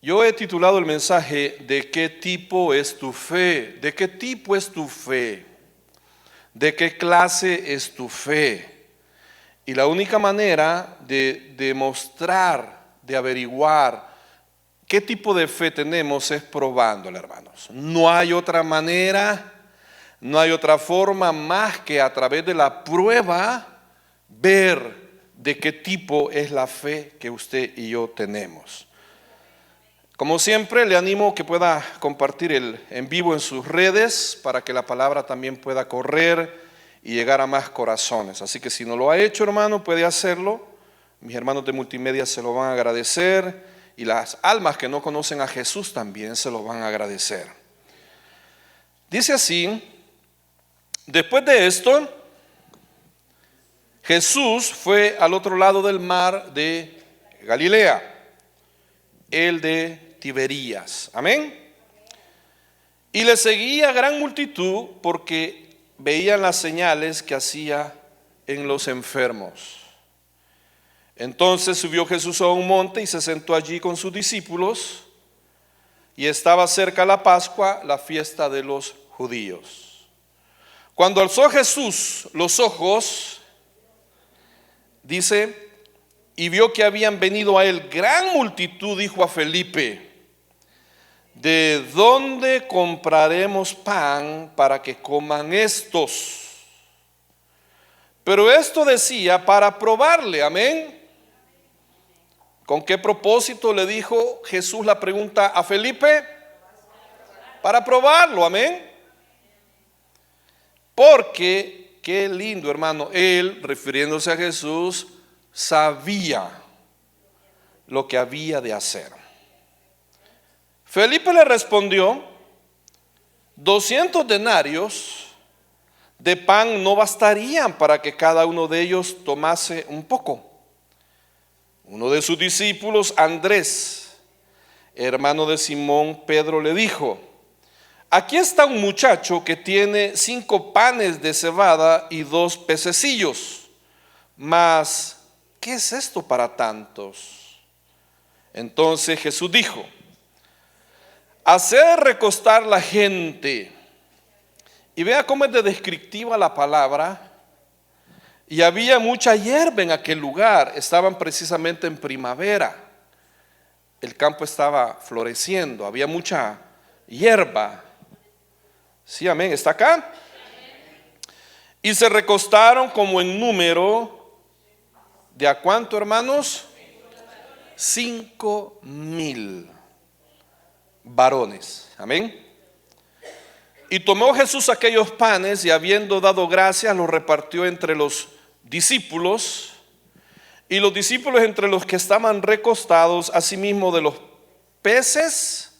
Yo he titulado el mensaje ¿De qué tipo es tu fe? ¿De qué tipo es tu fe? ¿De qué clase es tu fe? Y la única manera de demostrar, de averiguar qué tipo de fe tenemos es probándola, hermanos. No hay otra manera, no hay otra forma más que a través de la prueba ver de qué tipo es la fe que usted y yo tenemos. Como siempre, le animo que pueda compartir el en vivo en sus redes para que la palabra también pueda correr y llegar a más corazones. Así que si no lo ha hecho, hermano, puede hacerlo. Mis hermanos de multimedia se lo van a agradecer y las almas que no conocen a Jesús también se lo van a agradecer. Dice así: después de esto, Jesús fue al otro lado del mar de Galilea, el de Tiberías. Amén. Y le seguía gran multitud porque veían las señales que hacía en los enfermos. Entonces subió Jesús a un monte y se sentó allí con sus discípulos, y estaba cerca la Pascua, la fiesta de los judíos. Cuando alzó Jesús los ojos, dice, y vio que habían venido a él gran multitud, dijo a Felipe: ¿de dónde compraremos pan para que coman estos? Pero esto decía para probarle. Amén. ¿Con qué propósito le dijo Jesús la pregunta a Felipe? Para probarlo. Amén. Porque, qué lindo, hermano, él, refiriéndose a Jesús, sabía lo que había de hacer. Felipe le respondió: 200 denarios de pan no bastarían para que cada uno de ellos tomase un poco. Uno de sus discípulos, Andrés, hermano de Simón Pedro, le dijo: aquí está un muchacho que tiene 5 panes de cebada y 2 pececillos, mas ¿qué es esto para tantos? Entonces Jesús dijo: haced recostar la gente. Y vea cómo es de descriptiva la palabra. Y había mucha hierba en aquel lugar. Estaban precisamente en primavera. El campo estaba floreciendo. Había mucha hierba. Sí, amén. ¿Está acá? Y se recostaron como en número. ¿De a cuánto, hermanos? 5,000 varones. Amén. Y tomó Jesús aquellos panes y, habiendo dado gracias, los repartió entre los discípulos, y los discípulos entre los que estaban recostados, asimismo de los peces,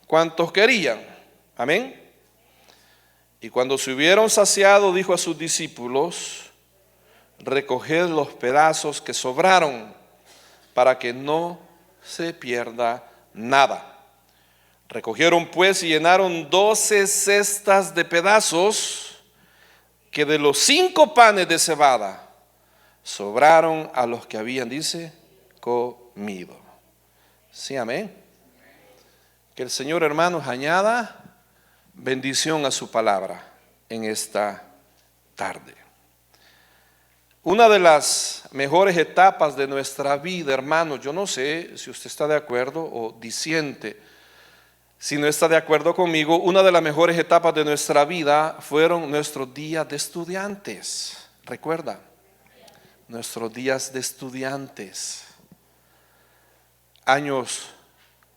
cuantos querían. Amén. Y cuando se hubieron saciado, dijo a sus discípulos: recoged los pedazos que sobraron, para que no se pierda nada. Recogieron pues y llenaron 12 cestas de pedazos, que de los 5 panes de cebada sobraron a los que habían, dice, comido. Sí, amén. Que el Señor, hermanos, añada bendición a su palabra en esta tarde. Una de las mejores etapas de nuestra vida, hermanos, yo no sé si usted está de acuerdo o disiente. Si no está de acuerdo conmigo, una de las mejores etapas de nuestra vida fueron nuestros días de estudiantes. ¿Recuerda? Nuestros días de estudiantes. Años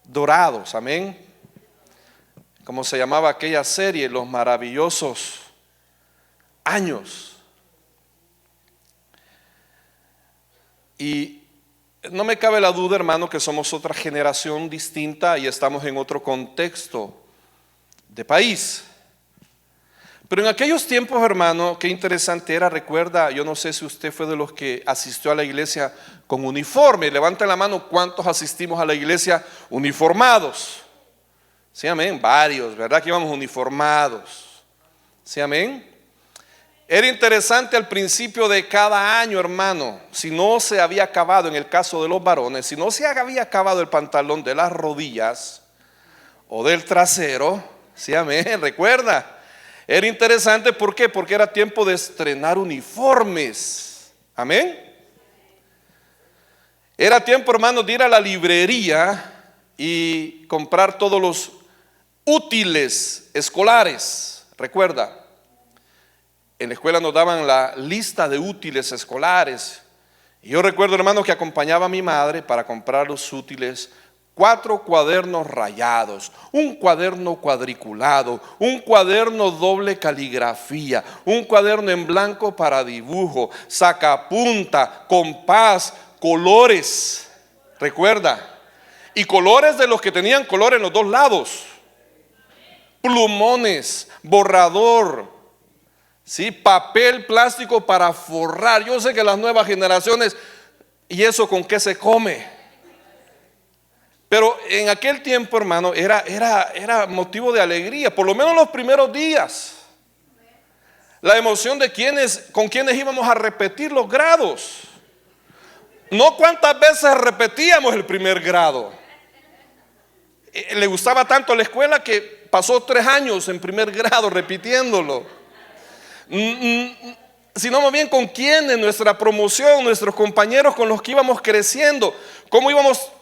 dorados, amén. Como se llamaba aquella serie, los maravillosos años. Y no me cabe la duda, hermano, que somos otra generación distinta y estamos en otro contexto de país. Pero en aquellos tiempos, hermano, qué interesante era. Recuerda, yo no sé si usted fue de los que asistió a la iglesia con uniforme. Levanten la mano, ¿cuántos asistimos a la iglesia uniformados? Sí, amén, varios, ¿verdad? Que íbamos uniformados. Sí, amén. Era interesante al principio de cada año, hermano, si no se había acabado, en el caso de los varones, si no se había acabado el pantalón de las rodillas o del trasero, sí, amén, recuerda. Era interesante, ¿por qué? Porque era tiempo de estrenar uniformes, amén. Era tiempo, hermano, de ir a la librería y comprar todos los útiles escolares, recuerda. En la escuela nos daban la lista de útiles escolares. Y yo recuerdo, hermano, que acompañaba a mi madre para comprar los útiles, 4 cuadernos rayados, un cuaderno cuadriculado, un cuaderno doble caligrafía, un cuaderno en blanco para dibujo, sacapunta, compás, colores, recuerda, y colores de los que tenían color en los dos lados, plumones, borrador, ¿sí? Papel plástico para forrar. Yo sé que las nuevas generaciones, ¿y eso con qué se come? Pero en aquel tiempo, hermano, era motivo de alegría, por lo menos los primeros días. La emoción de con quienes íbamos a repetir los grados. No cuántas veces repetíamos el primer grado. Le gustaba tanto la escuela que pasó 3 años en primer grado repitiéndolo. Sino más bien con quienes, nuestra promoción, nuestros compañeros con los que íbamos creciendo, cómo íbamos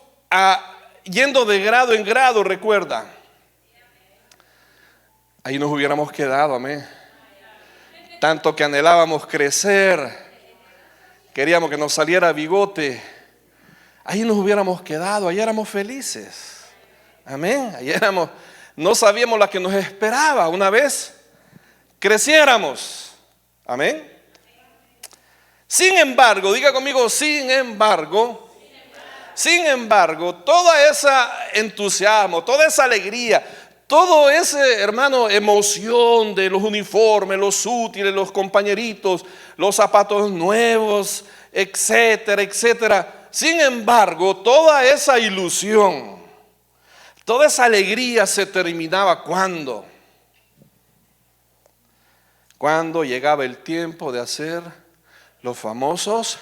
yendo de grado en grado, recuerda. Ahí nos hubiéramos quedado, amén. Tanto que anhelábamos crecer, queríamos que nos saliera bigote. Ahí nos hubiéramos quedado, ahí éramos felices. Amén. Ahí éramos, no sabíamos la que nos esperaba una vez creciéramos. Amén. Sin embargo, diga conmigo, sin embargo, todo ese entusiasmo, toda esa alegría, todo ese, hermano, emoción de los uniformes, los útiles, los compañeritos, los zapatos nuevos, etcétera, etcétera. Sin embargo, toda esa ilusión, toda esa alegría se terminaba cuando llegaba el tiempo de hacer los famosos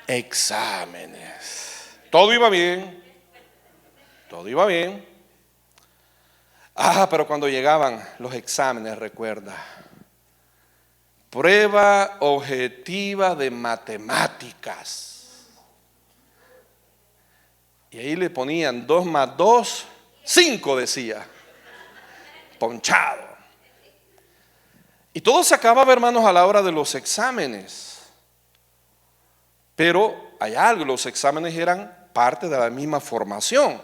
exámenes. Todo iba bien. Pero cuando llegaban los exámenes, recuerda, prueba objetiva de matemáticas. Y ahí le ponían 2 más 2, 5 decía, ponchado. Y todo se acababa, hermanos, a la hora de los exámenes. Pero hay algo, los exámenes eran parte de la misma formación.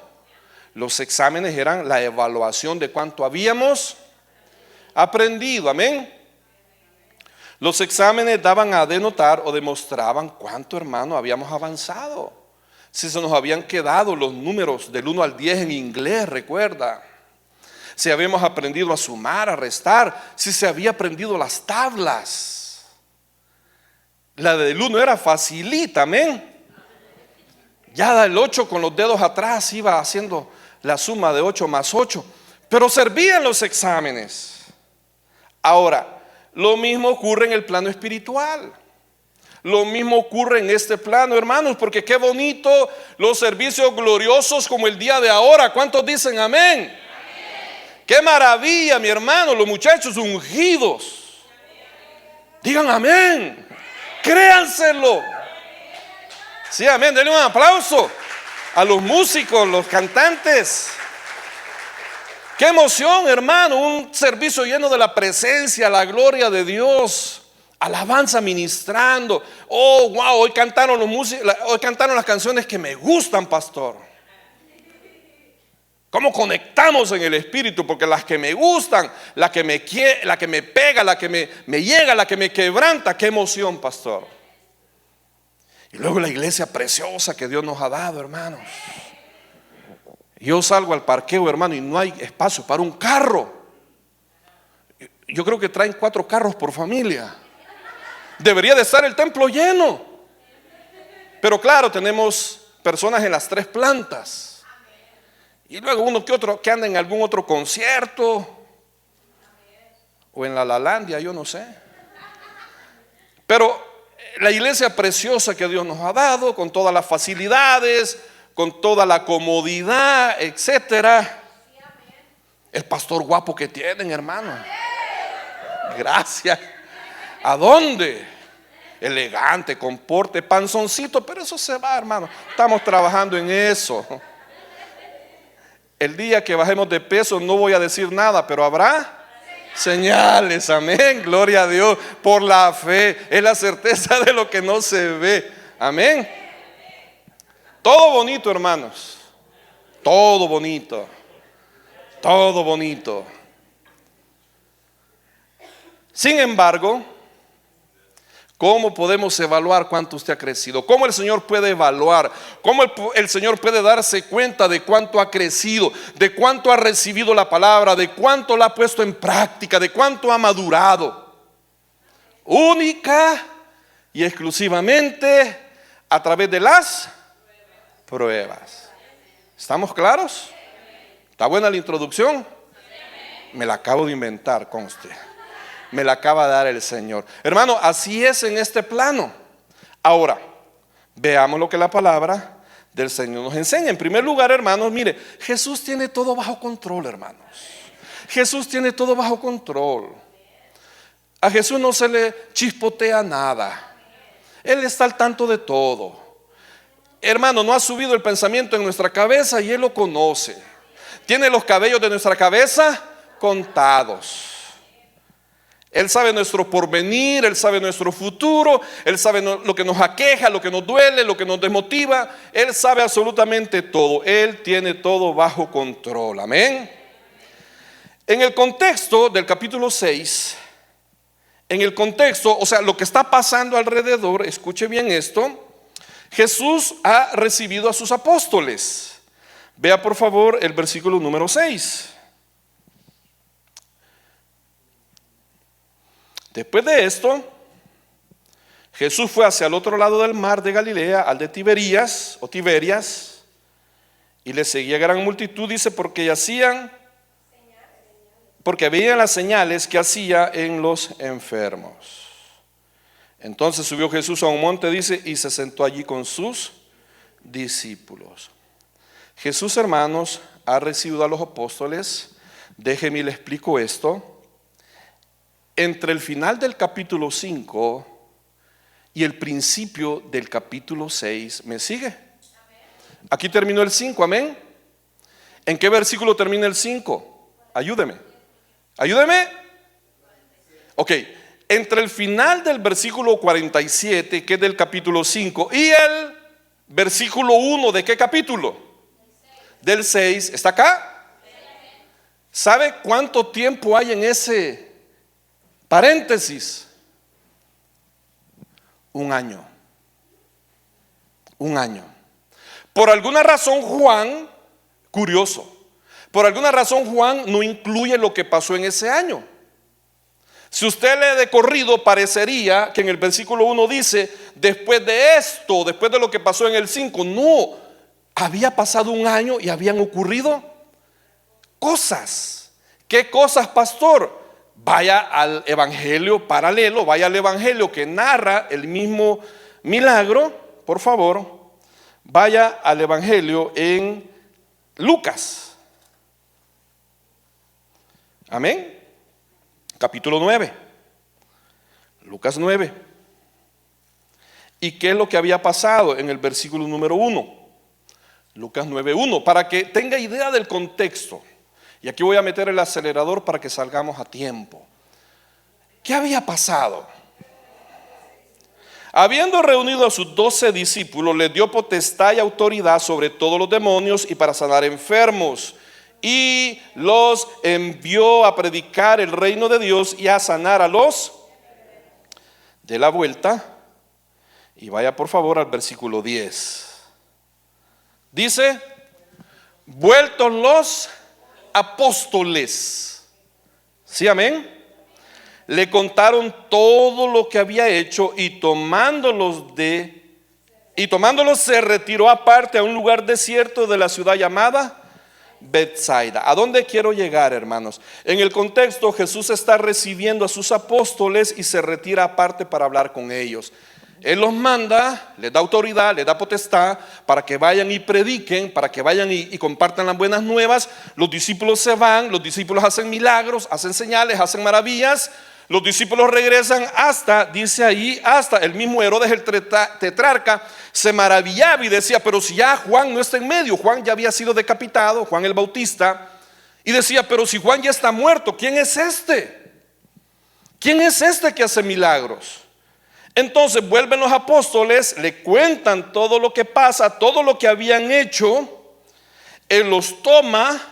Los exámenes eran la evaluación de cuánto habíamos aprendido, amén. Los exámenes daban a denotar o demostraban cuánto, hermano, habíamos avanzado. Si se nos habían quedado los números del 1 al 10 en inglés, recuerda. Si habíamos aprendido a sumar, a restar, si se había aprendido las tablas. La del 1 era facilita, amén. Ya el 8 con los dedos atrás iba haciendo la suma de 8 más 8. Pero servían los exámenes. Ahora, lo mismo ocurre en el plano espiritual. Lo mismo ocurre en este plano, hermanos, porque qué bonito los servicios gloriosos como el día de ahora. ¿Cuántos dicen amén? Qué maravilla, mi hermano, los muchachos ungidos. Digan amén. Créanselo. Sí, amén. Denle un aplauso a los músicos, los cantantes. Qué emoción, hermano. Un servicio lleno de la presencia, la gloria de Dios. Alabanza ministrando. Oh, wow, hoy cantaron las canciones que me gustan, pastor. ¿Cómo conectamos en el espíritu? Porque las que me gustan, la que me pega, la que me llega, la que me quebranta, qué emoción, pastor. Y luego la iglesia preciosa que Dios nos ha dado, hermanos. Yo salgo al parqueo, hermano, y no hay espacio para un carro. Yo creo que traen 4 carros por familia. Debería de estar el templo lleno. Pero claro, tenemos personas en las 3 plantas. Y luego uno que otro que anda en algún otro concierto o en la Lalandia, yo no sé. Pero la iglesia preciosa que Dios nos ha dado, con todas las facilidades, con toda la comodidad, etcétera. El pastor guapo que tienen, hermano. Gracias. ¿A dónde? Elegante, con porte, panzoncito, pero eso se va, hermano. Estamos trabajando en eso. El día que bajemos de peso no voy a decir nada, pero habrá señales, amén, gloria a Dios. Por la fe, es la certeza de lo que no se ve, amén. Todo bonito, hermanos. Todo bonito. Todo bonito. Sin embargo, ¿cómo podemos evaluar cuánto usted ha crecido? ¿Cómo el Señor puede evaluar? ¿Cómo el Señor puede darse cuenta de cuánto ha crecido? ¿De cuánto ha recibido la palabra? ¿De cuánto la ha puesto en práctica? ¿De cuánto ha madurado? Única y exclusivamente a través de las pruebas. ¿Estamos claros? ¿Está buena la introducción? Me la acabo de inventar, conste. Me la acaba de dar el Señor. Hermano, así es en este plano. Ahora, veamos lo que la palabra del Señor nos enseña. En primer lugar, hermanos, mire, Jesús tiene todo bajo control, hermanos. Jesús tiene todo bajo control. A Jesús no se le chispotea nada. Él está al tanto de todo. Hermano, no ha subido el pensamiento en nuestra cabeza y Él lo conoce. Tiene los cabellos de nuestra cabeza contados. Él sabe nuestro porvenir, Él sabe nuestro futuro, Él sabe lo que nos aqueja, lo que nos duele, lo que nos desmotiva. Él sabe absolutamente todo. Él tiene todo bajo control. Amén. En el contexto del capítulo 6, en el contexto, o sea, lo que está pasando alrededor, escuche bien esto. Jesús ha recibido a sus apóstoles. Vea por favor el versículo número 6. Después de esto, Jesús fue hacia el otro lado del mar de Galilea, al de Tiberias o Tiberias, y le seguía gran multitud, dice, porque veían las señales que hacía en los enfermos. Entonces subió Jesús a un monte, dice, y se sentó allí con sus discípulos. Jesús, hermanos, ha recibido a los apóstoles. Déjeme le explico esto. Entre el final del capítulo 5 y el principio del capítulo 6, ¿me sigue? Aquí terminó el 5, amén. ¿En qué versículo termina el 5? Ayúdeme. Ok, entre el final del versículo 47, que es del capítulo 5, y el versículo 1, ¿de qué capítulo? Del 6, ¿está acá? ¿Sabe cuánto tiempo hay en ese paréntesis? Un año. Por alguna razón Juan, curioso, por alguna razón Juan no incluye lo que pasó en ese año. Si usted lee de corrido, parecería que en el versículo 1 dice, después de esto, después de lo que pasó en el 5, no. Había pasado un año y habían ocurrido cosas. ¿Qué cosas, pastor? Vaya al evangelio paralelo, vaya al evangelio que narra el mismo milagro, por favor. Vaya al evangelio en Lucas. Amén. Capítulo 9. Lucas 9. ¿Y qué es lo que había pasado en el versículo número 1? Lucas 9:1, para que tenga idea del contexto. Y aquí voy a meter el acelerador para que salgamos a tiempo. ¿Qué había pasado? Habiendo reunido a sus 12 discípulos, les dio potestad y autoridad sobre todos los demonios y para sanar enfermos. Y los envió a predicar el reino de Dios y a sanar a los de la vuelta. Y vaya por favor al versículo 10. Dice, vueltos los apóstoles, ¿sí, amén? Le contaron todo lo que había hecho y tomándolos se retiró aparte a un lugar desierto de la ciudad llamada Betsaida. ¿A dónde quiero llegar, hermanos? En el contexto, Jesús está recibiendo a sus apóstoles y se retira aparte para hablar con ellos. Él los manda, les da autoridad, les da potestad para que vayan y prediquen, para que vayan y compartan las buenas nuevas. Los discípulos se van, los discípulos hacen milagros, hacen señales, hacen maravillas. Los discípulos regresan hasta, dice ahí, hasta el mismo Herodes el tetrarca se maravillaba y decía, pero si ya Juan no está en medio, Juan ya había sido decapitado, Juan el Bautista, y decía, pero si Juan ya está muerto, ¿quién es este? ¿Quién es este que hace milagros? Entonces vuelven los apóstoles, le cuentan todo lo que pasa, todo lo que habían hecho. Él los toma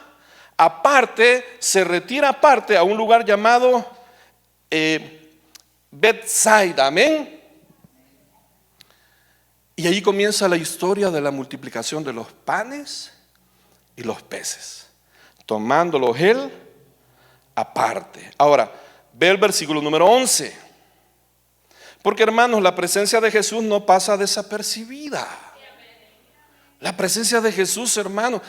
aparte, se retira aparte a un lugar llamado Betsaida, amén. Y ahí comienza la historia de la multiplicación de los panes y los peces, tomándolos él aparte. Ahora, ve el versículo número 11. Porque, hermanos, la presencia de Jesús no pasa desapercibida. La presencia de Jesús, hermano,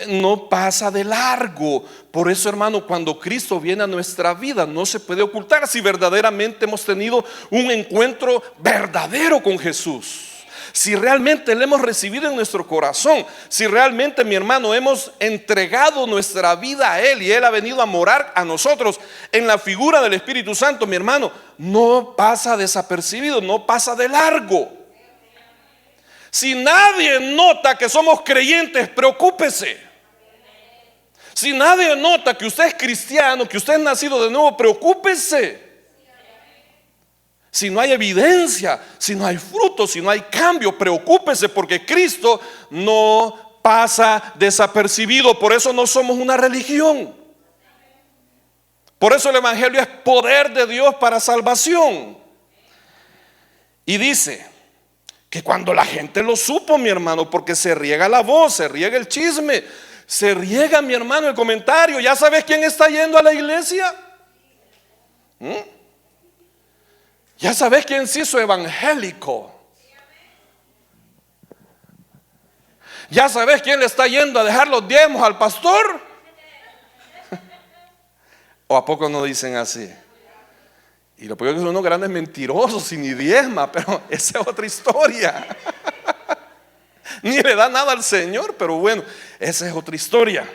no pasa de largo. Por eso, hermano, cuando Cristo viene a nuestra vida, no se puede ocultar si verdaderamente hemos tenido un encuentro verdadero con Jesús. Si realmente le hemos recibido en nuestro corazón, si realmente, mi hermano, hemos entregado nuestra vida a Él y Él ha venido a morar a nosotros en la figura del Espíritu Santo, mi hermano, no pasa desapercibido, no pasa de largo. Si nadie nota que somos creyentes, preocúpese. Si nadie nota que usted es cristiano, que usted es nacido de nuevo, preocúpese. Si no hay evidencia, si no hay fruto, si no hay cambio, preocúpese, porque Cristo no pasa desapercibido. Por eso no somos una religión. Por eso el evangelio es poder de Dios para salvación. Y dice que cuando la gente lo supo, mi hermano, porque se riega la voz, se riega el chisme, se riega, mi hermano, el comentario. ¿Ya sabes quién está yendo a la iglesia? Ya sabes quién se hizo evangélico. Ya sabes quién le está yendo a dejar los diezmos al pastor. ¿O a poco no dicen así? Y lo peor es que son unos grandes mentirosos y ni diezma, pero esa es otra historia. Ni le da nada al Señor, pero bueno, esa es otra historia.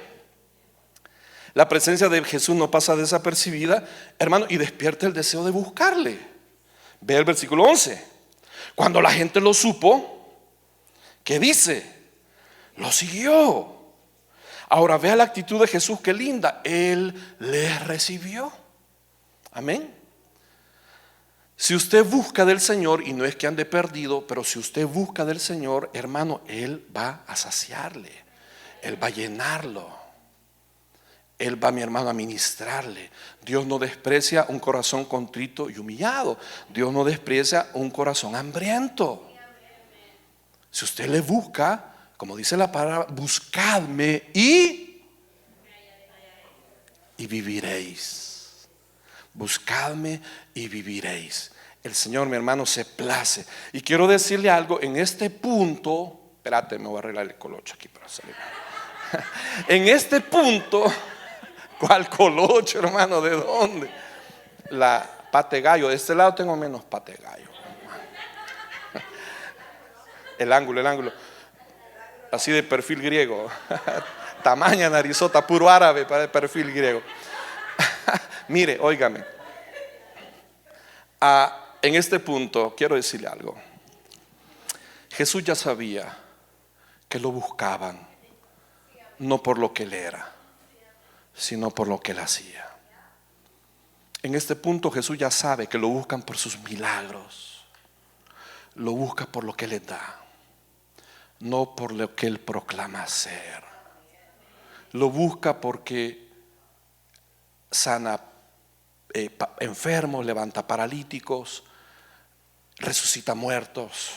La presencia de Jesús no pasa desapercibida, hermano, y despierta el deseo de buscarle. Ve el versículo 11. Cuando la gente lo supo, ¿qué dice? Lo siguió. Ahora vea la actitud de Jesús, qué linda. Él les recibió. Amén. Si usted busca del Señor, y no es que ande perdido, pero si usted busca del Señor, hermano, Él va a saciarle, Él va a llenarlo, Él va, mi hermano, a ministrarle. Dios no desprecia un corazón contrito y humillado. Dios no desprecia un corazón hambriento. Si usted le busca, como dice la palabra, buscadme y viviréis. Buscadme y viviréis. El Señor, mi hermano, se place. Y quiero decirle algo en este punto. Espérate, me voy a arreglar el colocho aquí para salir. En este punto, ¿cuál colocho, hermano? ¿De dónde? La pate gallo. De este lado tengo menos pate gallo. El ángulo. Así de perfil griego. Tamaña narizota, puro árabe para el perfil griego. Mire, óigame. En este punto quiero decirle algo. Jesús ya sabía que lo buscaban, no por lo que él era, sino por lo que él hacía. En este punto Jesús ya sabe que lo buscan por sus milagros, lo busca por lo que él da, no por lo que él proclama hacer. Lo busca porque sana enfermos, levanta paralíticos, resucita muertos,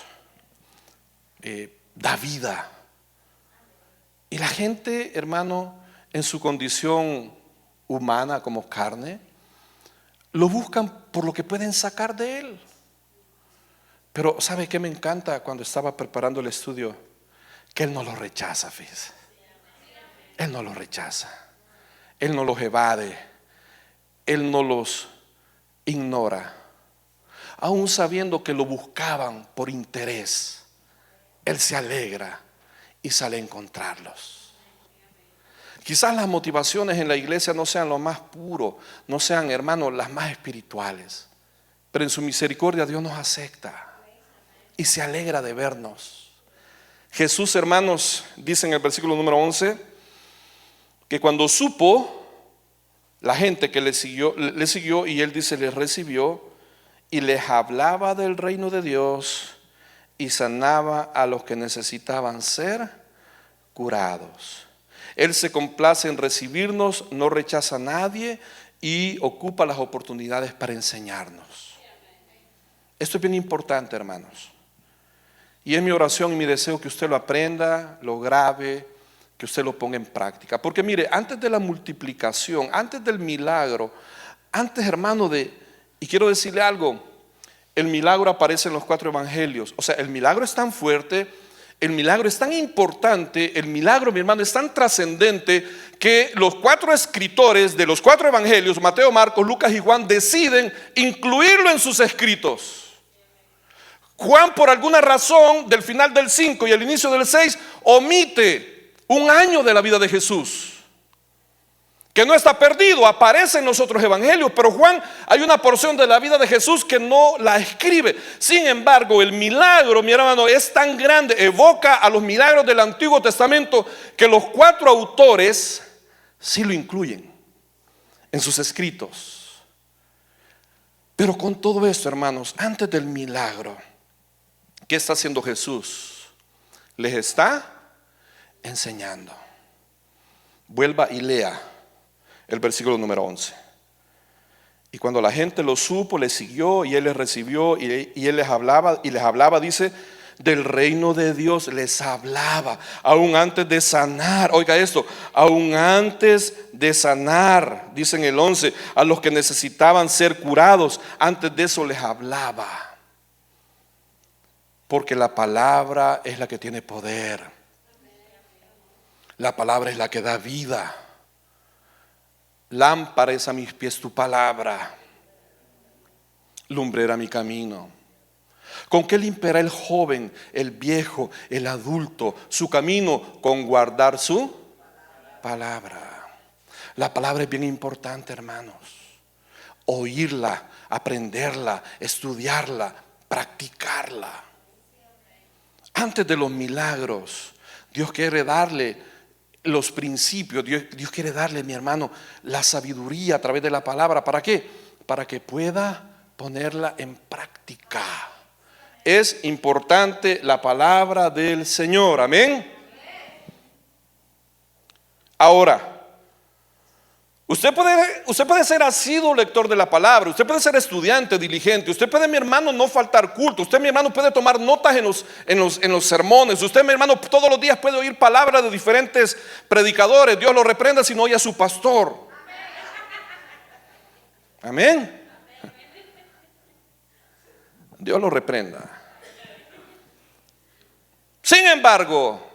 da vida. Y la gente, hermano, en su condición humana como carne, lo buscan por lo que pueden sacar de él. Pero ¿sabe qué me encanta cuando estaba preparando el estudio? Que él no lo rechaza, fíjese. Él no los rechaza, Él no los evade, Él no los ignora. Aún sabiendo que lo buscaban por interés, Él se alegra y sale a encontrarlos. Quizás las motivaciones en la iglesia no sean lo más puro, no sean, hermanos, las más espirituales, pero en su misericordia Dios nos acepta y se alegra de vernos. Jesús, hermanos, dice en el versículo número 11 que cuando supo la gente que le siguió, y él dice, les recibió y les hablaba del reino de Dios y sanaba a los que necesitaban ser curados. Él se complace en recibirnos, no rechaza a nadie y ocupa las oportunidades para enseñarnos. Esto es bien importante, hermanos. Y es mi oración y mi deseo que usted lo aprenda, lo grabe, que usted lo ponga en práctica. Porque mire, antes de la multiplicación, antes del milagro, antes, hermano, y quiero decirle algo, el milagro aparece en los 4 evangelios. O sea, el milagro es tan fuerte, el milagro es tan importante, el milagro, mi hermano, es tan trascendente que los 4 escritores de los 4 evangelios, Mateo, Marcos, Lucas y Juan, deciden incluirlo en sus escritos. Juan, por alguna razón, del final del 5 y el inicio del 6, omite un año de la vida de Jesús, que no está perdido, aparece en los otros evangelios, pero Juan, hay una porción de la vida de Jesús que no la escribe. Sin embargo, el milagro, mi hermano, es tan grande, evoca a los milagros del Antiguo Testamento, que los 4 autores sí lo incluyen en sus escritos. Pero con todo esto, hermanos, antes del milagro, ¿qué está haciendo Jesús? Les está enseñando. Vuelva y lea el versículo número 11. Y cuando la gente lo supo, le siguió y él les recibió y él les hablaba, dice, del reino de Dios. Les hablaba aún antes de sanar. Oiga esto, aún antes de sanar, dice en el 11, a los que necesitaban ser curados, antes de eso les hablaba. Porque la palabra es la que tiene poder. La palabra es la que da vida. Lámpara es a mis pies tu palabra, lumbrera mi camino. ¿Con qué limpiará el joven, el viejo, el adulto su camino? Con guardar su palabra. La palabra es bien importante, hermanos. Oírla, aprenderla, estudiarla, practicarla. Antes de los milagros, Dios quiere darle los principios. Dios quiere darle, mi hermano, la sabiduría a través de la palabra. ¿Para qué? Para que pueda ponerla en práctica. Es importante la palabra del Señor. Amén. Ahora, usted puede ser asiduo lector de la palabra, usted puede ser estudiante, diligente, usted puede, mi hermano, no faltar culto, usted, mi hermano, puede tomar notas en los sermones, usted, mi hermano, todos los días puede oír palabras de diferentes predicadores. Dios lo reprenda si no oye a su pastor. Amén. Dios lo reprenda. Sin embargo,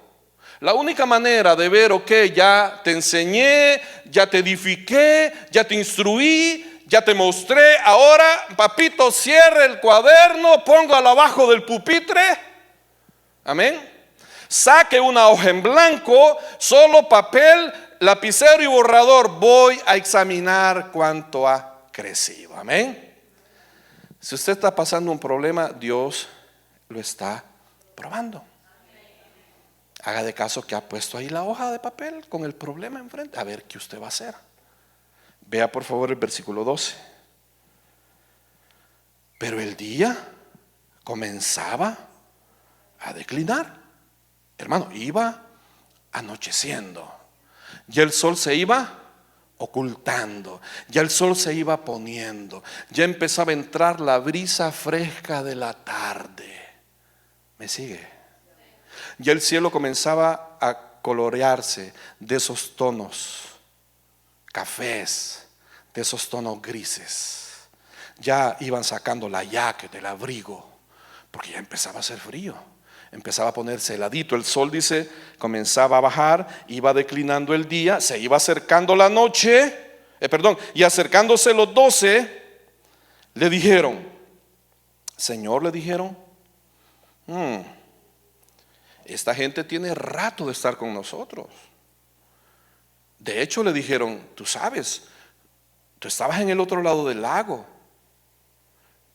la única manera de ver, ok, ya te enseñé, ya te edifiqué, ya te instruí, ya te mostré, ahora, papito, cierre el cuaderno, póngalo abajo del pupitre. Amén. Saque una hoja en blanco, solo papel, lapicero y borrador. Voy a examinar cuánto ha crecido. Amén. Si usted está pasando un problema, Dios lo está probando. Haga de caso que ha puesto ahí la hoja de papel con el problema enfrente. A ver qué usted va a hacer. Vea por favor el versículo 12. Pero el día comenzaba a declinar. Hermano, iba anocheciendo. Ya el sol se iba ocultando. Ya el sol se iba poniendo. Ya empezaba a entrar la brisa fresca de la tarde. ¿Me sigue? Ya el cielo comenzaba a colorearse de esos tonos cafés, de esos tonos grises. Ya iban sacando la jaqueta, el abrigo, porque ya empezaba a hacer frío. empezaba a ponerse heladito. El sol, dice, comenzaba a bajar, iba declinando el día, se iba acercando la noche, y acercándose los 12, le dijeron, Señor, le dijeron, esta gente tiene rato de estar con nosotros. De hecho, le dijeron, tú sabes, tú estabas en el otro lado del lago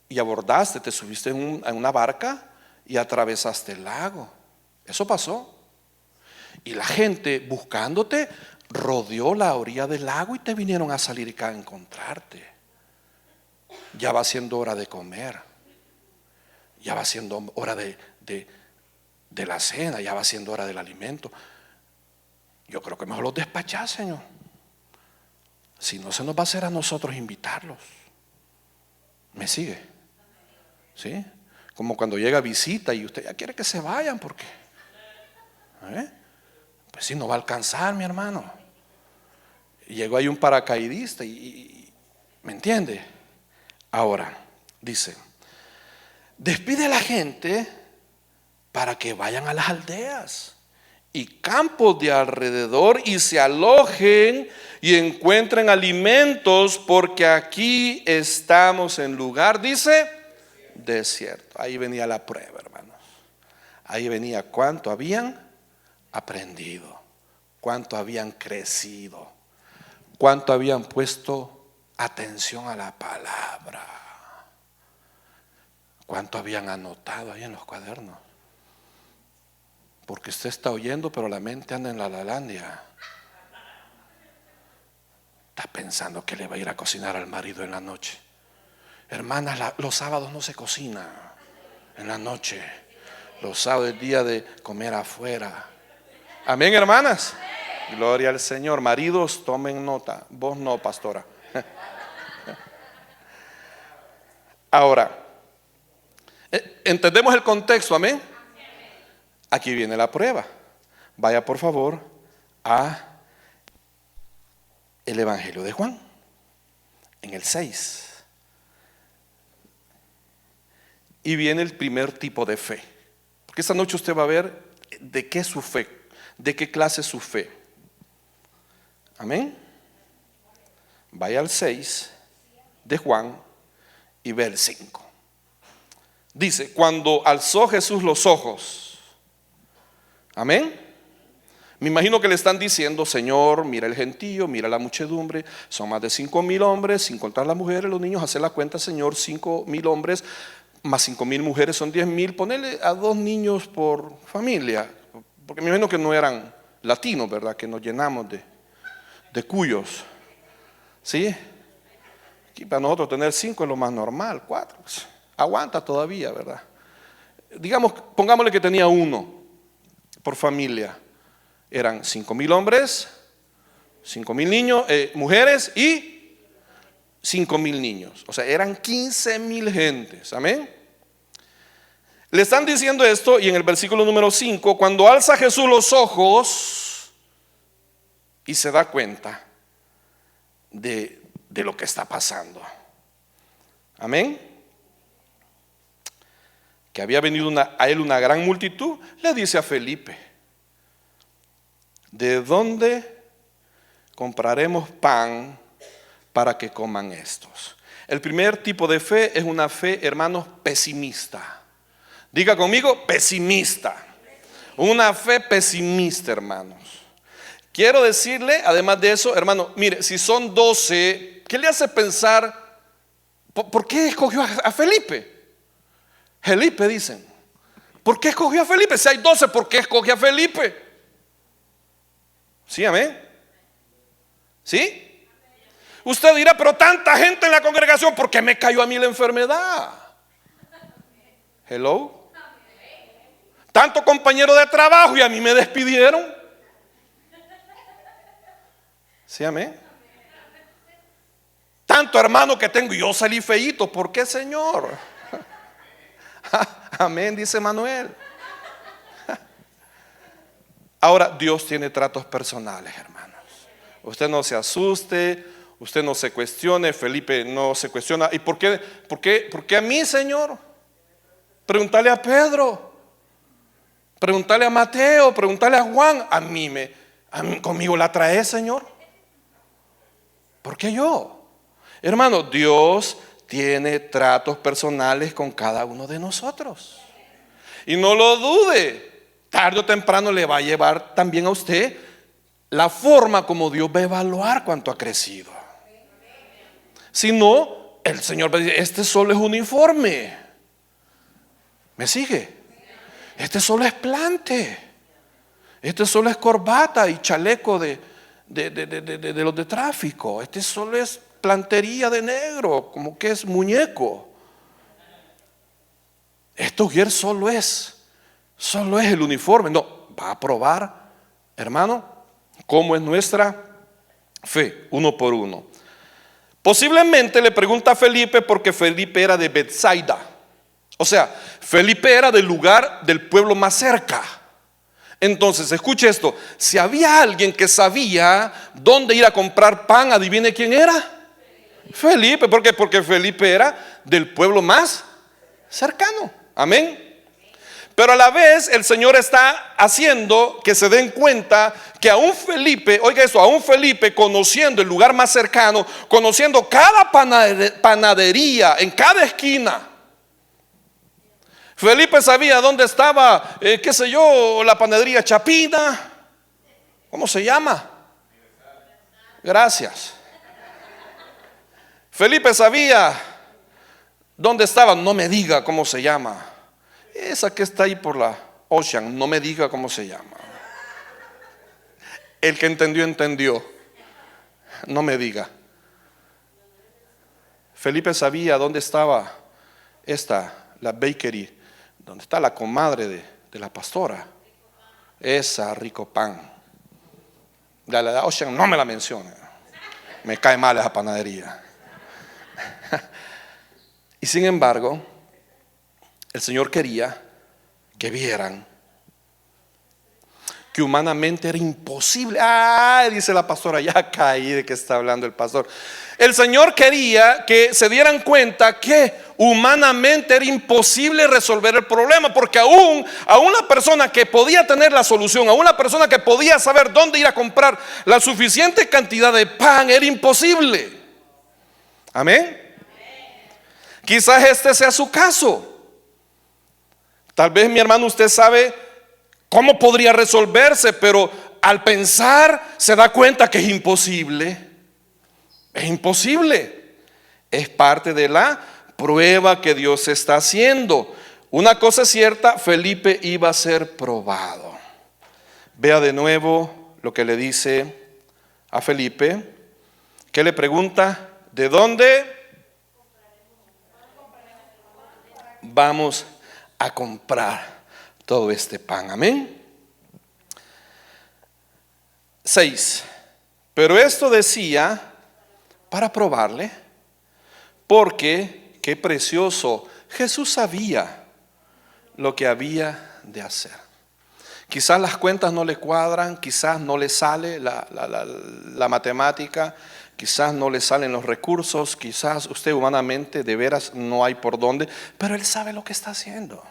y abordaste, te subiste en una barca y atravesaste el lago. Eso pasó. Y la gente buscándote rodeó la orilla del lago y te vinieron a salir acá a encontrarte. Ya va siendo hora de comer. Ya va siendo hora de la cena, ya va siendo hora del alimento. Yo creo que mejor los despachás, Señor. Si no, se nos va a hacer a nosotros invitarlos. ¿Me sigue? ¿Sí? Como cuando llega visita y usted ya quiere que se vayan porque pues si no va a alcanzar, mi hermano. Y llegó ahí un paracaidista y ¿me entiende? Ahora, dice, despide a la gente para que vayan a las aldeas y campos de alrededor y se alojen y encuentren alimentos, porque aquí estamos en lugar, dice, desierto. Ahí venía la prueba, hermanos. Ahí venía cuánto habían aprendido, cuánto habían crecido, cuánto habían puesto atención a la palabra, cuánto habían anotado ahí en los cuadernos. Porque usted está oyendo, pero la mente anda en la Lalandia. Está pensando que le va a ir a cocinar al marido en la noche. Hermanas, los sábados no se cocina en la noche. Los sábados es día de comer afuera. Amén, hermanas. Gloria al Señor. Maridos, tomen nota. Vos no, pastora. Ahora, ¿entendemos el contexto? Amén. Aquí viene la prueba. Vaya por favor a el Evangelio de Juan, en el 6. Y viene el primer tipo de fe. Porque esta noche usted va a ver de qué es su fe, de qué clase es su fe. Amén. Vaya al 6 de Juan y ve el 5. Dice, cuando alzó Jesús los ojos, amén. Me imagino que le están diciendo, Señor, mira el gentío, mira la muchedumbre, son más de 5,000 hombres, sin contar las mujeres, los niños, hacer la cuenta, Señor, 5,000 hombres, más 5,000 mujeres son 10,000, ponele a 2 niños por familia, porque me imagino que no eran latinos, ¿verdad? Que nos llenamos de cuyos, ¿sí? Aquí para nosotros tener 5 es lo más normal, 4, pues, aguanta todavía, ¿verdad? Digamos, pongámosle que tenía 1 por familia. Eran 5,000 hombres, 5,000 niños, mujeres y 5,000 niños. O sea, eran 15,000 gentes. Amén. Le están diciendo esto y en el versículo número 5, cuando alza Jesús los ojos y se da cuenta de lo que está pasando. Amén. Que había venido a él una gran multitud, le dice a Felipe, ¿de dónde compraremos pan para que coman estos? El primer tipo de fe es una fe, hermanos, pesimista. Diga conmigo, pesimista. Una fe pesimista, hermanos. Quiero decirle, además de eso, hermano, mire, si son 12, ¿qué le hace pensar? ¿Por qué escogió a Felipe? Felipe, dicen. ¿Por qué escogió a Felipe? Si hay 12, ¿por qué escogió a Felipe? ¿Sí, amén? ¿Sí? Usted dirá, pero tanta gente en la congregación, ¿por qué me cayó a mí la enfermedad? Hello. Tanto compañero de trabajo y a mí me despidieron. ¿Sí, amén? Tanto hermano que tengo y yo salí feíto, ¿por qué, Señor? Amén, dice Manuel. Ahora, Dios tiene tratos personales, hermanos. Usted no se asuste, usted no se cuestione. Felipe no se cuestiona. ¿Y por qué a mí, Señor? Pregúntale a Pedro. Preguntarle a Mateo, preguntarle a Juan. Conmigo la trae, Señor. ¿Por qué yo? Hermano, Dios tiene tratos personales con cada uno de nosotros. Y no lo dude, tarde o temprano le va a llevar también a usted la forma como Dios va a evaluar cuánto ha crecido. Si no, el Señor va a decir: este solo es uniforme. ¿Me sigue? Este solo es plante. Este solo es corbata y chaleco de los de tráfico. Este solo es plantería de negro, como que es muñeco. Esto Ujier solo es el uniforme. No, va a probar, hermano, cómo es nuestra fe, uno por uno. Posiblemente le pregunta a Felipe porque Felipe era de Betsaida. O sea, Felipe era del lugar del pueblo más cerca. Entonces, escuche esto: si había alguien que sabía dónde ir a comprar pan, adivine quién era. Felipe. ¿Por qué? Porque Felipe era del pueblo más cercano. Amén. Pero a la vez el Señor está haciendo que se den cuenta que a un Felipe, oiga esto, a un Felipe conociendo el lugar más cercano, conociendo cada panadería en cada esquina. Felipe sabía dónde estaba, qué sé yo, la panadería Chapina. ¿Cómo se llama? Gracias. Felipe sabía dónde estaba, no me diga cómo se llama. Esa que está ahí por la Ocean, no me diga cómo se llama. El que entendió, entendió. No me diga. Felipe sabía dónde estaba la bakery, donde está la comadre de la pastora. Esa Rico Pan. La Ocean no me la menciona. Me cae mal esa panadería. Y sin embargo, el Señor quería que vieran que humanamente era imposible. Dice la pastora, ya caí de que está hablando el pastor. El Señor quería que se dieran cuenta que humanamente era imposible resolver el problema, porque aún a una persona que podía tener la solución, a una persona que podía saber dónde ir a comprar la suficiente cantidad de pan, era imposible. Amén. Quizás este sea su caso. Tal vez, mi hermano, usted sabe cómo podría resolverse, pero al pensar se da cuenta que es imposible. Es imposible. Es parte de la prueba que Dios está haciendo. Una cosa es cierta: Felipe iba a ser probado. Vea de nuevo lo que le dice a Felipe. ¿Qué le pregunta? ¿De dónde vamos a comprar todo este pan? Amén. 6. Pero esto decía para probarle, porque qué precioso, Jesús sabía lo que había de hacer. Quizás las cuentas no le cuadran, quizás no le sale la matemática, quizás no le salen los recursos, quizás usted humanamente de veras no hay por dónde, pero Él sabe lo que está haciendo.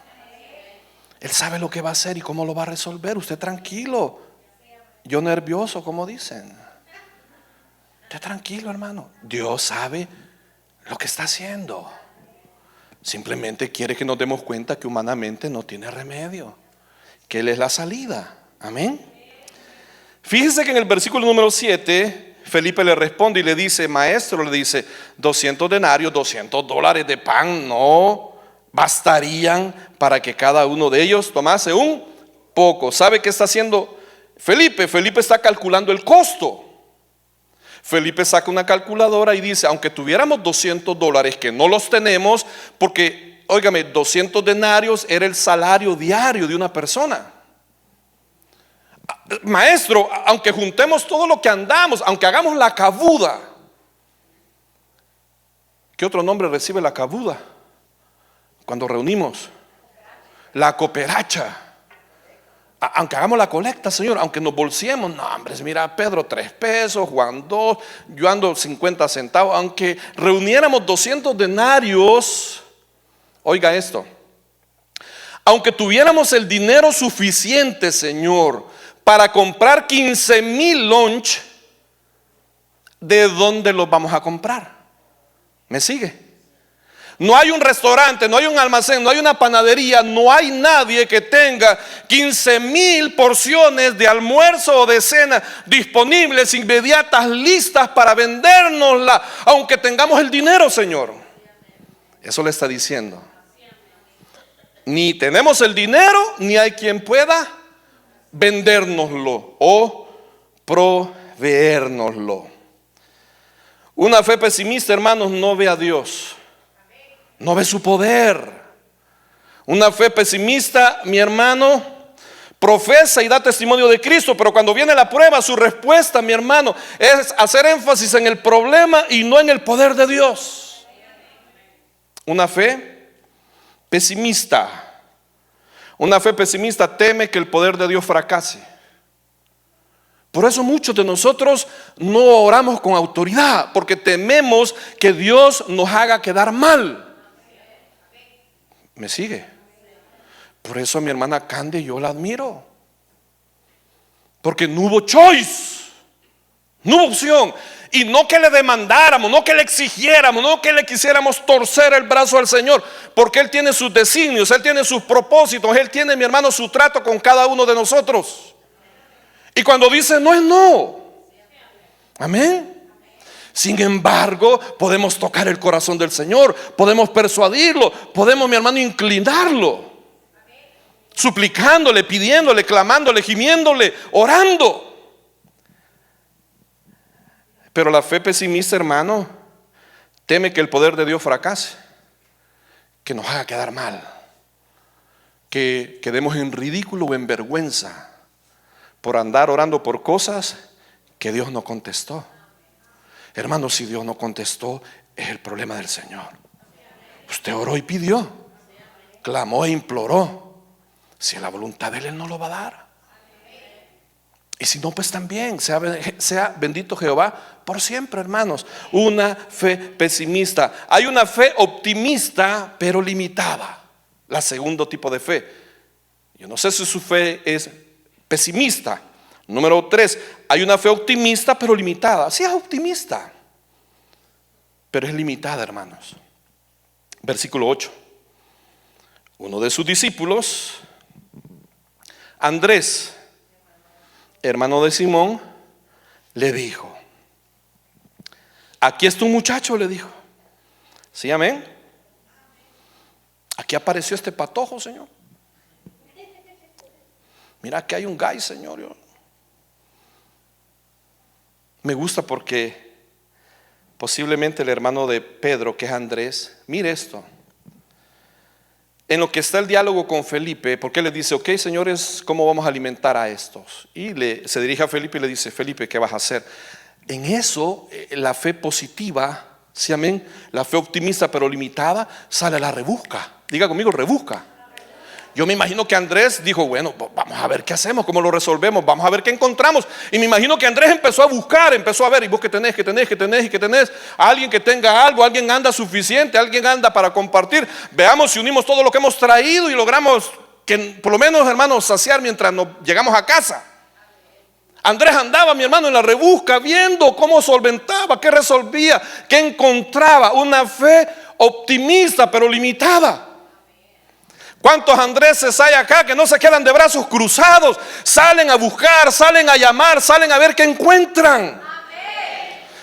Él sabe lo que va a hacer y cómo lo va a resolver. Usted tranquilo, yo nervioso, como dicen. Usted tranquilo, hermano. Dios sabe lo que está haciendo. Simplemente quiere que nos demos cuenta que humanamente no tiene remedio, que Él es la salida. Amén. Fíjese que en el versículo número 7 Felipe le responde y le dice: maestro, le dice, 200 denarios, $200 de pan no bastarían para que cada uno de ellos tomase un poco. ¿Sabe qué está haciendo Felipe? Felipe está calculando el costo. Felipe saca una calculadora y dice: aunque tuviéramos $200, que no los tenemos, porque, óigame, 200 denarios era el salario diario de una persona. Maestro, aunque juntemos todo lo que andamos, aunque hagamos la cabuda. ¿Qué otro nombre recibe la cabuda? Cuando reunimos la cooperacha. Aunque hagamos la colecta, Señor, aunque nos bolsiemos, no, hombre, mira, Pedro 3 pesos, Juan 2, yo ando 50 centavos. Aunque reuniéramos 200 denarios, oiga esto, aunque tuviéramos el dinero suficiente, Señor, para comprar 15,000 lunch, ¿de dónde los vamos a comprar? ¿Me sigue? No hay un restaurante, no hay un almacén, no hay una panadería, no hay nadie que tenga 15,000 porciones de almuerzo o de cena disponibles, inmediatas, listas para vendérnosla, aunque tengamos el dinero, Señor. Eso le está diciendo. Ni tenemos el dinero, ni hay quien pueda vendérnoslo o proveérnoslo. Una fe pesimista, hermanos, no ve a Dios. No ve su poder. Una fe pesimista, mi hermano, profesa y da testimonio de Cristo, pero cuando viene la prueba, su respuesta, mi hermano, es hacer énfasis en el problema y no en el poder de Dios. Una fe pesimista. Una fe pesimista teme que el poder de Dios fracase. Por eso muchos de nosotros no oramos con autoridad, porque tememos que Dios nos haga quedar mal. ¿Me sigue? Por eso a mi hermana Candy yo la admiro, porque no hubo choice, no hubo opción. Y no que le demandáramos, no que le exigiéramos, no que le quisiéramos torcer el brazo al Señor, porque Él tiene sus designios, Él tiene sus propósitos, Él tiene, mi hermano, su trato con cada uno de nosotros. Y cuando dice no es no. Amén. Sin embargo, podemos tocar el corazón del Señor, podemos persuadirlo, podemos, mi hermano, inclinarlo, suplicándole, pidiéndole, clamándole, gimiéndole, orando. Pero la fe pesimista, hermano, teme que el poder de Dios fracase, que nos haga quedar mal, que quedemos en ridículo o en vergüenza por andar orando por cosas que Dios no contestó. Hermano, si Dios no contestó, es el problema del Señor. Usted oró y pidió, clamó e imploró. Si es la voluntad de Él, Él no lo va a dar. Y si no, pues también sea bendito Jehová por siempre, hermanos. Una fe pesimista. Hay una fe optimista, pero limitada. La segundo tipo de fe. Yo no sé si su fe es pesimista. Número 3, hay una fe optimista pero limitada. Sí es optimista, pero es limitada, hermanos. Versículo 8. Uno de sus discípulos, Andrés, hermano de Simón, le dijo: aquí está un muchacho, le dijo. ¿Sí, amén? Aquí apareció este patojo, Señor. Mira que hay un guy, Señor. Me gusta porque posiblemente el hermano de Pedro, que es Andrés, mire esto. En lo que está el diálogo con Felipe, porque le dice: ok, señores, ¿cómo vamos a alimentar a estos? Y se dirige a Felipe y le dice: Felipe, ¿qué vas a hacer? En eso, la fe positiva, ¿sí, amén? La fe optimista pero limitada, sale a la rebusca. Diga conmigo, rebusca. Yo me imagino que Andrés dijo: bueno, vamos a ver qué hacemos, cómo lo resolvemos, vamos a ver qué encontramos. Y me imagino que Andrés empezó a buscar, empezó a ver: ¿y vos qué tenés? ¿Qué tenés? ¿Qué tenés? ¿Y qué tenés? Alguien que tenga algo, alguien anda suficiente, alguien anda para compartir. Veamos si unimos todo lo que hemos traído y logramos que por lo menos, hermanos, saciar mientras nos llegamos a casa. Andrés andaba, mi hermano, en la rebusca, viendo cómo solventaba, qué resolvía, qué encontraba. Una fe optimista pero limitada. ¿Cuántos Andréses hay acá que no se quedan de brazos cruzados? Salen a buscar, salen a llamar, salen a ver qué encuentran.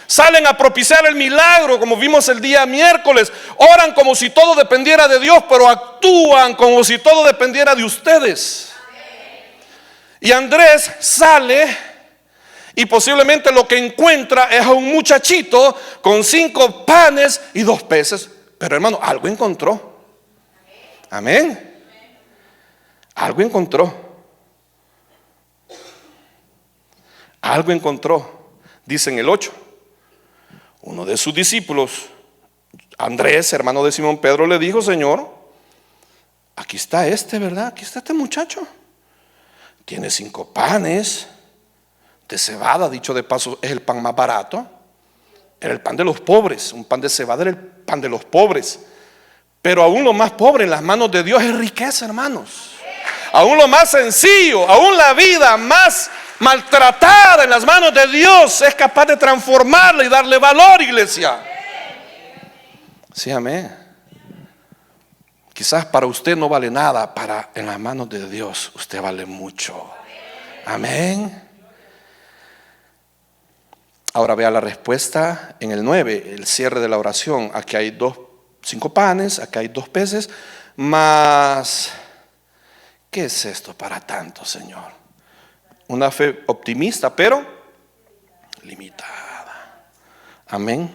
Salen a propiciar el milagro, como vimos el día miércoles. Oran como si todo dependiera de Dios, pero actúan como si todo dependiera de ustedes. Y Andrés sale y posiblemente lo que encuentra es a un muchachito con 5 panes y 2 peces. Pero, hermano, algo encontró. Amén. Algo encontró. Algo encontró. Dice en el 8: uno de sus discípulos, Andrés, hermano de Simón Pedro, le dijo: Señor, aquí está ¿verdad? Aquí está este muchacho. Tiene 5 panes de cebada, dicho de paso, es el pan más barato. Era el pan de los pobres. Un pan de cebada era el pan de los pobres. Pero aún lo más pobre en las manos de Dios es riqueza, hermanos. Aún lo más sencillo, aún la vida más maltratada en las manos de Dios es capaz de transformarla y darle valor, iglesia. Sí, amén. Quizás para usted no vale nada, para en las manos de Dios usted vale mucho. Amén. Ahora vea la respuesta en el 9, el cierre de la oración. Aquí hay 5 panes, aquí hay 2 peces, más, ¿qué es esto para tanto, Señor? Una fe optimista, pero limitada. Amén.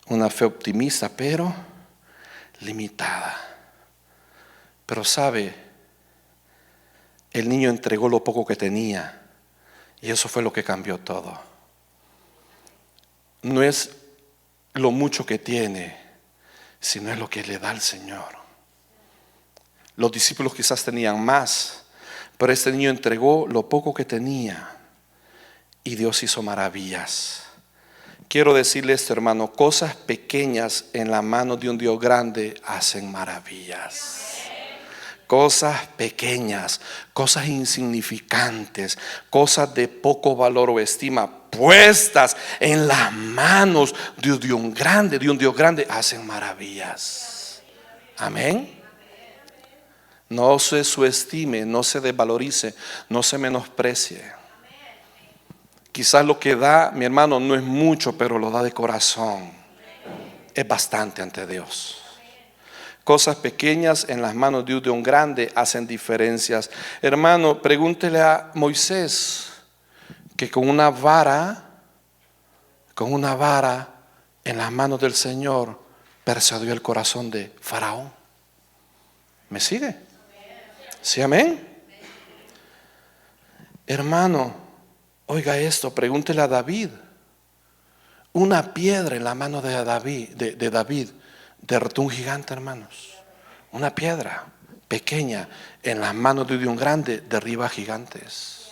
Una fe optimista, pero limitada. Pero sabe, el niño entregó lo poco que tenía y eso fue lo que cambió todo. No es lo mucho que tiene, sino es lo que le da el Señor. Los discípulos quizás tenían más, pero este niño entregó lo poco que tenía y Dios hizo maravillas. Quiero decirle esto, hermano, cosas pequeñas en la mano de un Dios grande hacen maravillas. Cosas pequeñas, cosas insignificantes, cosas de poco valor o estima, puestas en las manos de un Dios grande, hacen maravillas. Amén. No se subestime, no se desvalorice, no se menosprecie. Quizás lo que da, mi hermano, no es mucho, pero lo da de corazón. Es bastante ante Dios. Cosas pequeñas en las manos de un grande hacen diferencias. Hermano, pregúntele a Moisés que con una vara en las manos del Señor persuadió el corazón de Faraón. ¿Me sigue? ¿Sí, amén? Hermano, oiga esto, pregúntele a David. Una piedra en la mano de David derrotó un gigante, hermanos. Una piedra pequeña en las manos de un grande derriba gigantes.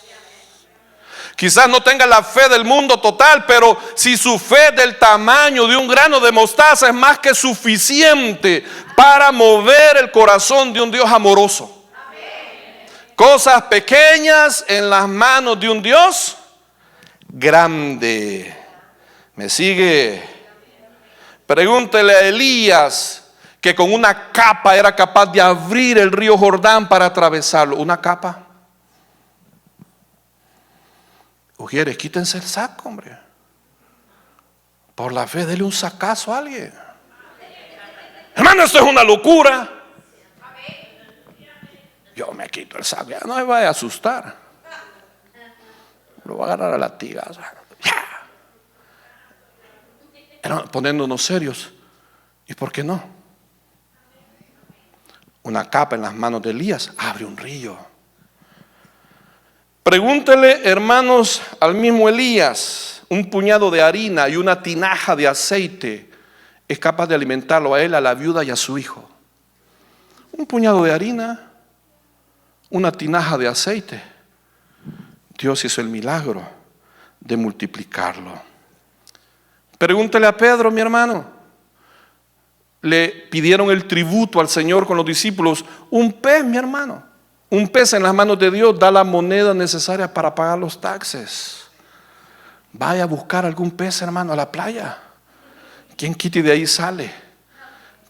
Quizás no tenga la fe del mundo total, pero si su fe del tamaño de un grano de mostaza es más que suficiente para mover el corazón de un Dios amoroso. Cosas pequeñas en las manos de un Dios grande. ¿Me sigue? Pregúntele a Elías que con una capa era capaz de abrir el río Jordán para atravesarlo. Una capa. Ujieres, quítense el saco, hombre. Por la fe, dele un sacazo a alguien. Hermano, esto es una locura. Yo me quito el saco, ya no me vaya a asustar. Lo va a agarrar a latigas. Poniéndonos serios. ¿Y por qué no? Una capa en las manos de Elías abre un río. Pregúntele, hermanos, al mismo Elías. Un puñado de harina y una tinaja de aceite es capaz de alimentarlo a él, a la viuda y a su hijo. Un puñado de harina, una tinaja de aceite. Dios hizo el milagro de multiplicarlo. Pregúntele a Pedro, mi hermano. Le pidieron el tributo al Señor con los discípulos. Un pez, mi hermano. Un pez en las manos de Dios da la moneda necesaria para pagar los taxes. Vaya a buscar algún pez, hermano, a la playa. ¿Quién quita y de ahí sale?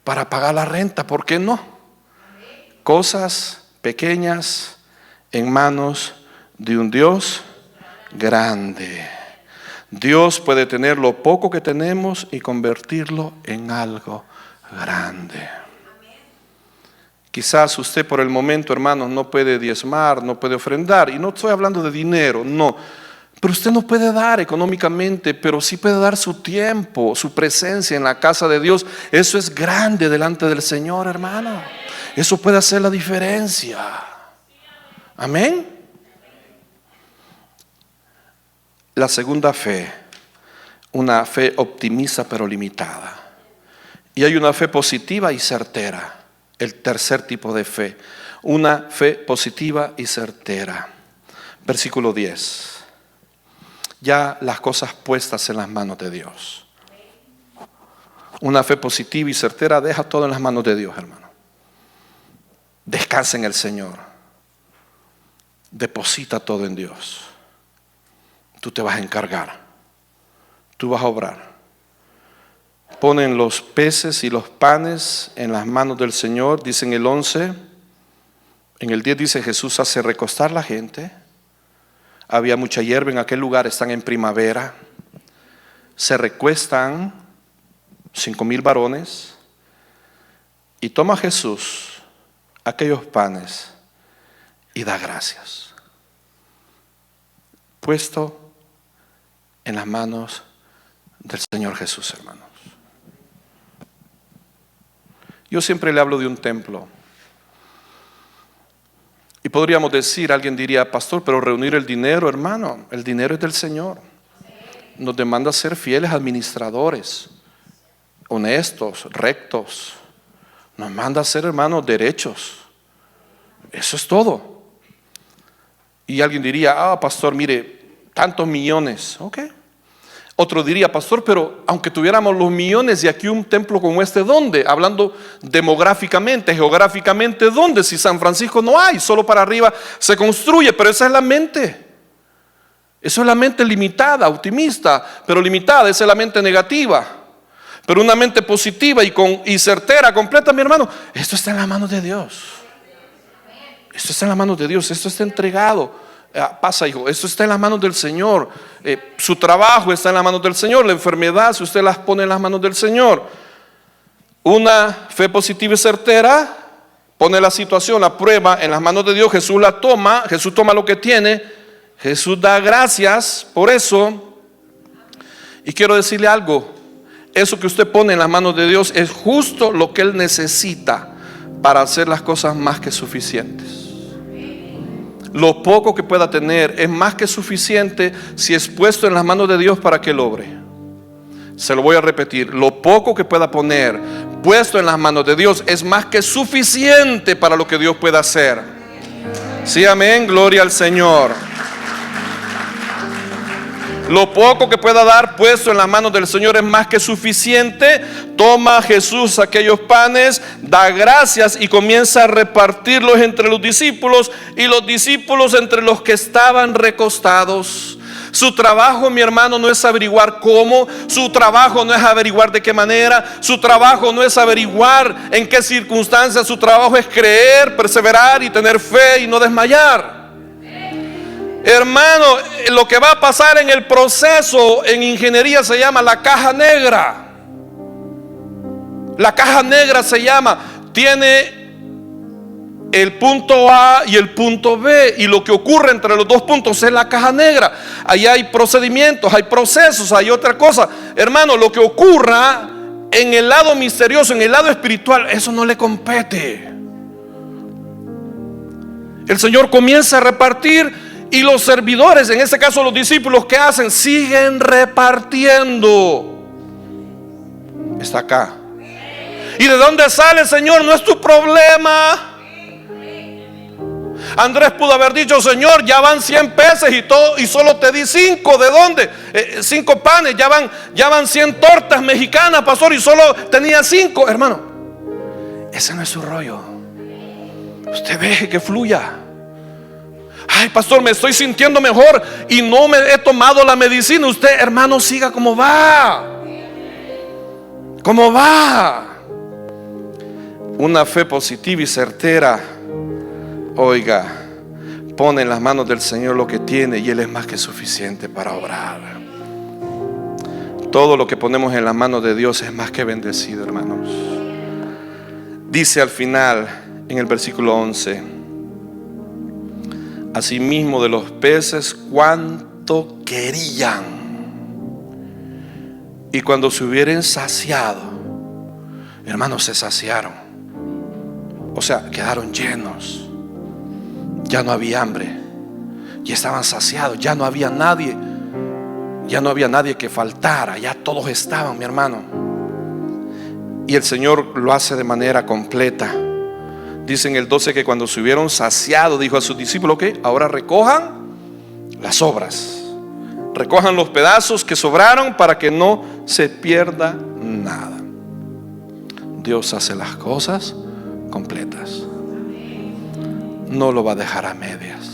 Para pagar la renta, ¿por qué no? Cosas pequeñas en manos de un Dios grande. Dios puede tener lo poco que tenemos y convertirlo en algo grande. Quizás usted por el momento, hermanos, no puede diezmar, no puede ofrendar. Y no estoy hablando de dinero, no. Pero usted no puede dar económicamente, pero sí puede dar su tiempo, su presencia en la casa de Dios. Eso es grande delante del Señor, hermano. Eso puede hacer la diferencia. Amén. La segunda fe, una fe optimista pero limitada. Y hay una fe positiva y certera. El tercer tipo de fe, una fe positiva y certera. Versículo 10. Ya las cosas puestas en las manos de Dios. Una fe positiva y certera deja todo en las manos de Dios, hermano. Descansa en el Señor. Deposita todo en Dios. Tú te vas a encargar. Tú vas a obrar. Ponen los peces y los panes en las manos del Señor. Dice en el 11. En el 10 dice: Jesús hace recostar la gente. Había mucha hierba en aquel lugar. Están en primavera. Se recuestan 5,000 varones. Y toma Jesús aquellos panes y da gracias, puesto en las manos del Señor Jesús, hermanos. Yo siempre le hablo de un templo. Y podríamos decir, alguien diría: pastor, pero reunir el dinero, hermano, el dinero es del Señor. Nos demanda ser fieles administradores, honestos, rectos. Nos manda ser, hermanos, derechos. Eso es todo. Y alguien diría: pastor, mire, tantos millones. Ok. Otro diría: pastor, pero aunque tuviéramos los millones y aquí un templo como este, ¿dónde? Hablando demográficamente, geográficamente, ¿dónde? Si San Francisco no hay, solo para arriba se construye. Pero esa es la mente. Eso es la mente limitada, optimista, pero limitada. Esa es la mente negativa. Pero una mente positiva y certera, completa, mi hermano, esto está en las manos de Dios. Esto está en las manos de Dios. Esto está entregado. Pasa, hijo, esto está en las manos del Señor. Su trabajo está en las manos del Señor. La enfermedad, si usted las pone en las manos del Señor. Una fe positiva y certera pone la situación, la prueba en las manos de Dios. Jesús la toma. Jesús toma lo que tiene. Jesús da gracias por eso. Y quiero decirle algo: eso que usted pone en las manos de Dios es justo lo que Él necesita para hacer las cosas más que suficientes. Lo poco que pueda tener es más que suficiente si es puesto en las manos de Dios para que Él obre. Se lo voy a repetir: lo poco que pueda poner puesto en las manos de Dios es más que suficiente para lo que Dios pueda hacer. Sí, amén, gloria al Señor. Lo poco que pueda dar puesto en las manos del Señor es más que suficiente. Toma Jesús aquellos panes, da gracias y comienza a repartirlos entre los discípulos, y los discípulos entre los que estaban recostados. Su trabajo, mi hermano, no es averiguar cómo. Su trabajo no es averiguar de qué manera. Su trabajo no es averiguar en qué circunstancias. Su trabajo es creer, perseverar y tener fe y no desmayar. Hermano, lo que va a pasar en el proceso en ingeniería se llama la caja negra. La caja negra se llama, tiene el punto A y el punto B, y lo que ocurre entre los dos puntos es la caja negra. Ahí hay procedimientos, hay procesos, hay otra cosa. Hermano, lo que ocurra en el lado misterioso, en el lado espiritual, eso no le compete. El Señor comienza a repartir. Y los servidores, en este caso los discípulos, ¿qué hacen? Siguen repartiendo. Está acá. ¿Y de dónde sale, Señor? No es tu problema. Andrés pudo haber dicho: Señor, ya van 100 peces y todo, y solo te di 5. ¿De dónde? 5 panes, ya van 100 tortas mexicanas, pastor, y solo tenía 5. Hermano, ese no es su rollo. Usted deje que fluya. Ay, pastor, me estoy sintiendo mejor y no me he tomado la medicina. Usted, hermano, siga como va. Como va. Una fe positiva y certera, oiga, pone en las manos del Señor lo que tiene, y Él es más que suficiente para obrar. Todo lo que ponemos en las manos de Dios es más que bendecido, hermanos. Dice al final, en el versículo 11: asimismo de los peces cuanto querían, y cuando se hubieran saciado, hermanos, se saciaron. O sea, quedaron llenos. Ya no había hambre. Ya estaban saciados. Ya no había nadie. Ya no había nadie que faltara. Ya todos estaban, mi hermano. Y el Señor lo hace de manera completa. Dice en el 12 que cuando se hubieron saciado, dijo a sus discípulos: que ahora recojan las sobras, recojan los pedazos que sobraron para que no se pierda nada. Dios hace las cosas completas. No lo va a dejar a medias.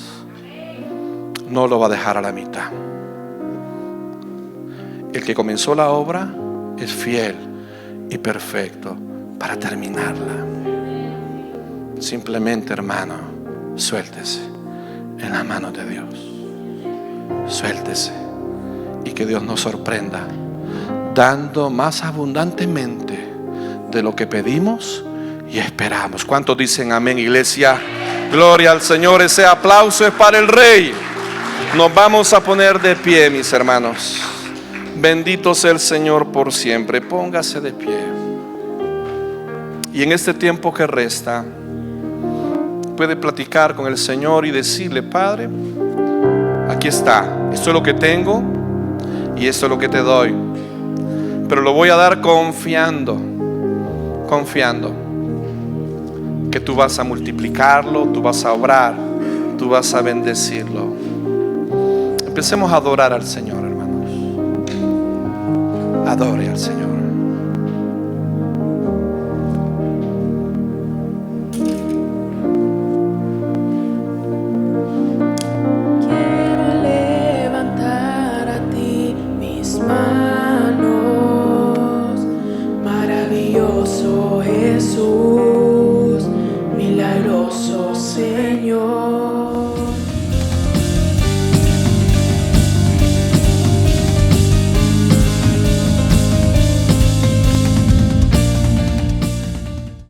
No lo va a dejar a la mitad. El que comenzó la obra es fiel y perfecto para terminarla. Simplemente, hermano, suéltese en la mano de Dios. Suéltese y que Dios nos sorprenda dando más abundantemente de lo que pedimos y esperamos. ¿Cuántos dicen amén, iglesia? Gloria al Señor. Ese aplauso es para el Rey. Nos vamos a poner de pie, mis hermanos. Bendito sea el Señor por siempre. Póngase de pie. Y en este tiempo que resta, puede platicar con el Señor y decirle: Padre, aquí está, esto es lo que tengo y esto es lo que te doy, pero lo voy a dar confiando que tú vas a multiplicarlo, tú vas a obrar, tú vas a bendecirlo. Empecemos a adorar al Señor, hermanos. Adore al Señor. Jesús.